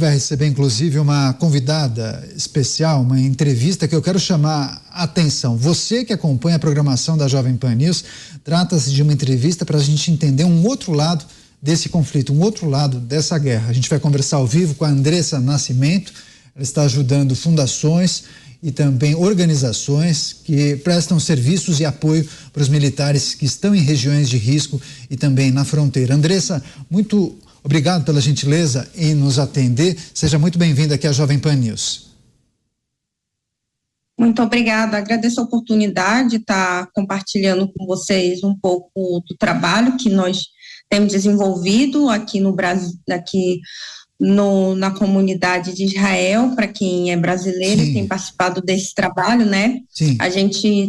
Vai receber, inclusive, uma convidada especial, uma entrevista que eu quero chamar a atenção. Você que acompanha a programação da Jovem Pan News, trata-se de uma entrevista para a gente entender um outro lado desse conflito, um outro lado dessa guerra. A gente vai conversar ao vivo com a Andressa Nascimento. Ela está ajudando fundações e também organizações que prestam serviços e apoio para os militares que estão em regiões de risco e também na fronteira. Andressa, muito obrigado pela gentileza em nos atender. Seja muito bem-vinda aqui à Jovem Pan News. Muito obrigada. Agradeço a oportunidade de estar compartilhando com vocês um pouco do trabalho que nós temos desenvolvido aqui no Brasil, na comunidade de Israel, para quem é brasileiro e tem participado desse trabalho, né? Sim. A gente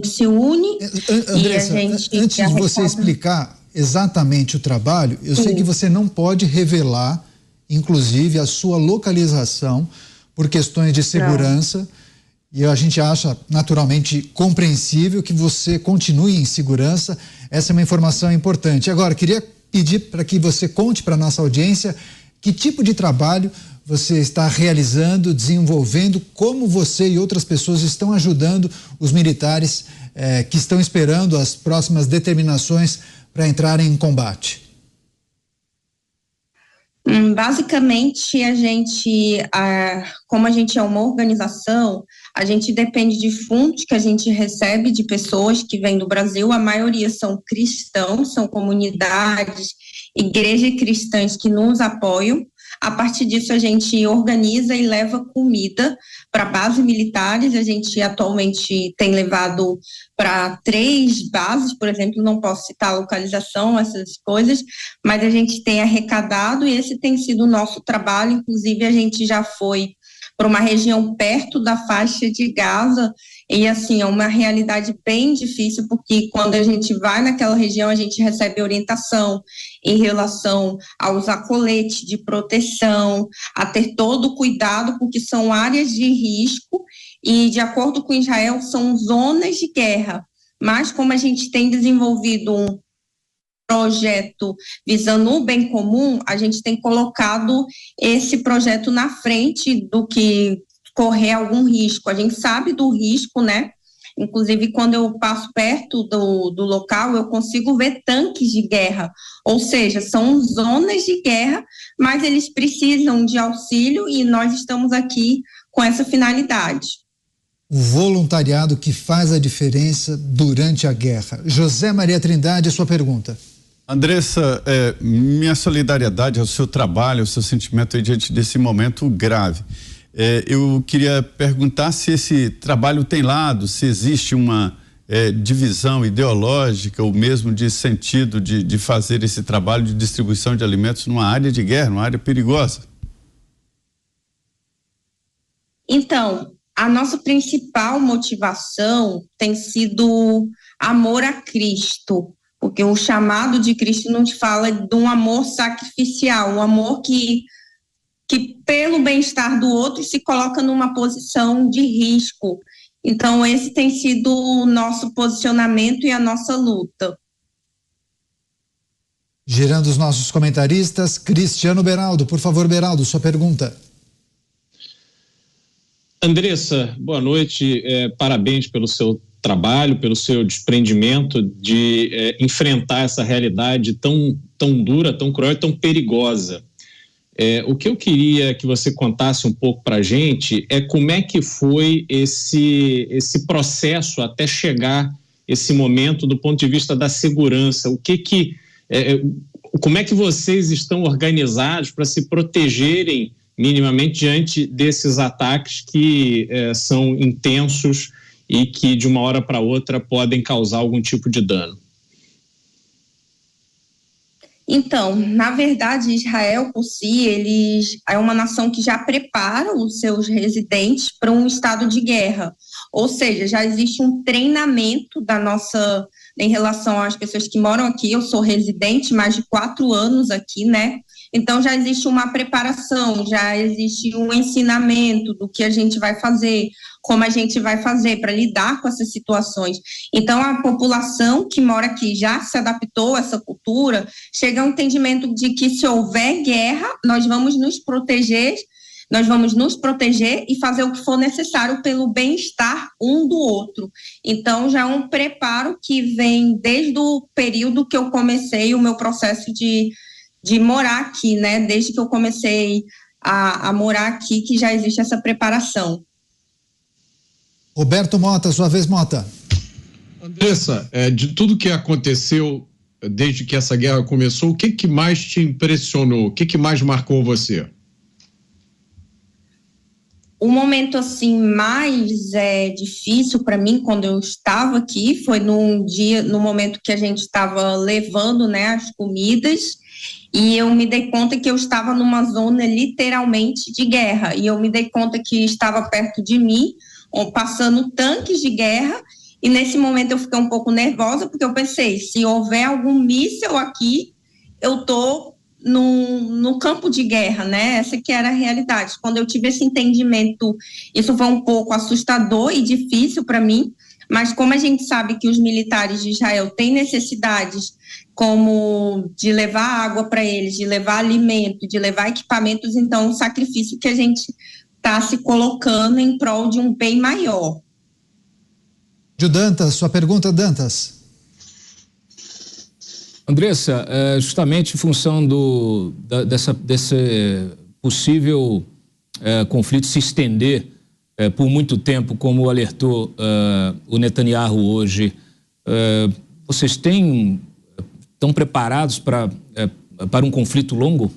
se une. Andressa, antes de você explicar exatamente o trabalho, eu sei que você não pode revelar, inclusive, a sua localização por questões de segurança. E a gente acha naturalmente compreensível que você continue em segurança. Essa é uma informação importante. Agora, queria pedir para que você conte para a nossa audiência que tipo de trabalho você está realizando, desenvolvendo, como você e outras pessoas estão ajudando os militares que estão esperando as próximas determinações para entrarem em combate. Basicamente, como a gente é uma organização, a gente depende de fundos que a gente recebe de pessoas que vêm do Brasil. A maioria são cristãos, são comunidades, igrejas cristãs que nos apoiam. A partir disso, a gente organiza e leva comida para bases militares. A gente atualmente tem levado para 3 bases, por exemplo, não posso citar a localização, essas coisas, mas a gente tem arrecadado e esse tem sido o nosso trabalho. Inclusive, a gente já foi para uma região perto da faixa de Gaza e, assim, é uma realidade bem difícil, porque quando a gente vai naquela região, a gente recebe orientação em relação a usar colete de proteção, a ter todo o cuidado, porque são áreas de risco e, de acordo com Israel, são zonas de guerra. Mas como a gente tem desenvolvido um projeto visando o bem comum, a gente tem colocado esse projeto na frente do que correr algum risco. A gente sabe do risco, né? Inclusive, quando eu passo perto do local, eu consigo ver tanques de guerra, ou seja, são zonas de guerra, mas eles precisam de auxílio e nós estamos aqui com essa finalidade. O voluntariado que faz a diferença durante a guerra. José Maria Trindade, sua pergunta. Andressa, minha solidariedade ao seu trabalho, ao seu sentimento aí diante desse momento grave. Eu queria perguntar se esse trabalho tem lado, se existe uma divisão ideológica ou mesmo de sentido de fazer esse trabalho de distribuição de alimentos numa área de guerra, numa área perigosa. Então, a nossa principal motivação tem sido amor a Cristo, porque o chamado de Cristo nos fala de um amor sacrificial, um amor que pelo bem-estar do outro se coloca numa posição de risco. Então, esse tem sido o nosso posicionamento e a nossa luta. Girando os nossos comentaristas, Cristiano Beraldo. Por favor, Beraldo, sua pergunta. Andressa, boa noite. Parabéns pelo seu trabalho, pelo seu desprendimento de enfrentar essa realidade tão dura, tão cruel e tão perigosa. O que eu queria que você contasse um pouco para a gente é como é que foi esse processo até chegar esse momento do ponto de vista da segurança. Como é que vocês estão organizados para se protegerem minimamente diante desses ataques que são intensos e que de uma hora para outra podem causar algum tipo de dano? Então, na verdade, Israel por si, é uma nação que já prepara os seus residentes para um estado de guerra. Ou seja, já existe um treinamento em relação às pessoas que moram aqui. Eu sou residente, mais de 4 anos aqui, né? Então já existe uma preparação, já existe um ensinamento do que a gente vai fazer, como a gente vai fazer para lidar com essas situações. Então a população que mora aqui já se adaptou a essa cultura, chega ao entendimento de que se houver guerra, nós vamos nos proteger e fazer o que for necessário pelo bem-estar um do outro. Então, já é um preparo que vem desde o período que eu comecei o meu processo de morar aqui, né? Desde que eu comecei a morar aqui, que já existe essa preparação. Roberto Mota, sua vez, Mota. Andressa, de tudo que aconteceu desde que essa guerra começou, o que mais te impressionou? O que mais marcou você? O momento assim mais difícil para mim quando eu estava aqui foi no momento que a gente estava levando, né, as comidas, e eu me dei conta que eu estava numa zona literalmente de guerra, e eu me dei conta que estava perto de mim, passando tanques de guerra, e nesse momento eu fiquei um pouco nervosa porque eu pensei, se houver algum míssil aqui, eu tô no campo de guerra, né? Essa que era a realidade. Quando eu tive esse entendimento, isso foi um pouco assustador e difícil para mim, mas como a gente sabe que os militares de Israel têm necessidades como de levar água para eles, de levar alimento, de levar equipamentos, então o sacrifício que a gente está se colocando em prol de um bem maior. Dantas, sua pergunta, Dantas. Andressa, justamente em função desse possível conflito se estender por muito tempo, como alertou o Netanyahu hoje, vocês estão preparados para um conflito longo?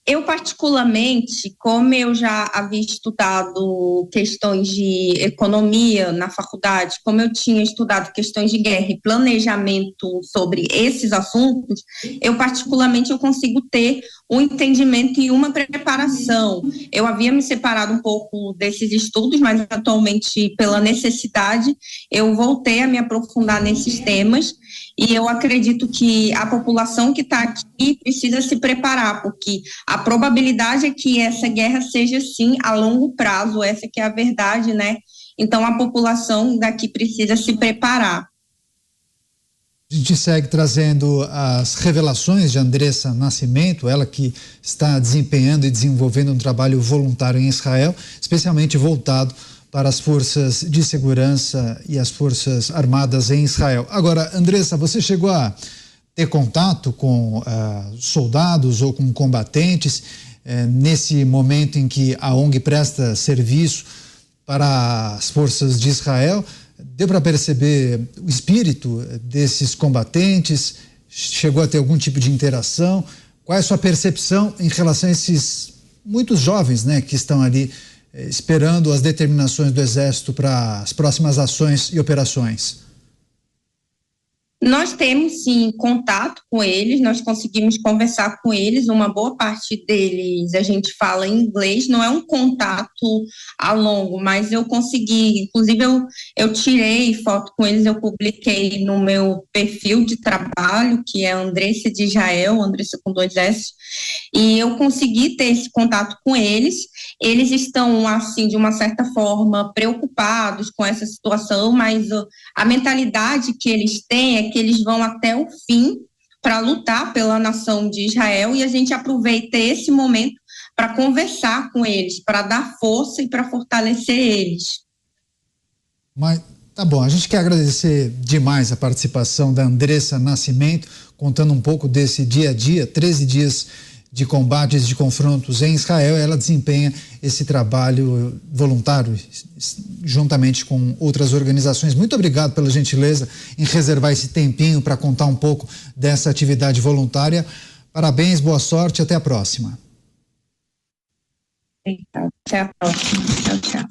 Eu, particularmente, como eu já havia estudado questões de economia na faculdade, como eu tinha estudado questões de guerra e planejamento sobre esses assuntos, eu, particularmente, eu consigo ter um entendimento e uma preparação. Eu havia me separado um pouco desses estudos, mas atualmente, pela necessidade, eu voltei a me aprofundar nesses temas. E eu acredito que a população que está aqui precisa se preparar, porque a probabilidade é que essa guerra seja, sim, a longo prazo, essa que é a verdade, né? Então, a população daqui precisa se preparar. A gente segue trazendo as revelações de Andressa Nascimento, ela que está desempenhando e desenvolvendo um trabalho voluntário em Israel, especialmente voltado para as forças de segurança e as forças armadas em Israel. Agora, Andressa, você chegou a ter contato com soldados ou com combatentes nesse momento em que a ONG presta serviço para as forças de Israel? Deu para perceber o espírito desses combatentes? Chegou a ter algum tipo de interação? Qual é a sua percepção em relação a esses muitos jovens, né, que estão ali esperando as determinações do Exército para as próximas ações e operações? Nós temos, sim, contato com eles, nós conseguimos conversar com eles, uma boa parte deles a gente fala em inglês, não é um contato a longo, mas eu consegui, inclusive eu tirei foto com eles, eu publiquei no meu perfil de trabalho, que é Andressa de Israel, Andressa com 2 S, e eu consegui ter esse contato com eles. Eles estão, assim, de uma certa forma, preocupados com essa situação, mas a mentalidade que eles têm é que eles vão até o fim para lutar pela nação de Israel, e a gente aproveita esse momento para conversar com eles, para dar força e para fortalecer eles. Mas tá bom, a gente quer agradecer demais a participação da Andressa Nascimento, contando um pouco desse dia a dia, 13 dias de combates, de confrontos em Israel. Ela desempenha esse trabalho voluntário juntamente com outras organizações. Muito obrigado pela gentileza em reservar esse tempinho para contar um pouco dessa atividade voluntária. Parabéns, boa sorte, até a próxima. Até a próxima. Tchau, tchau.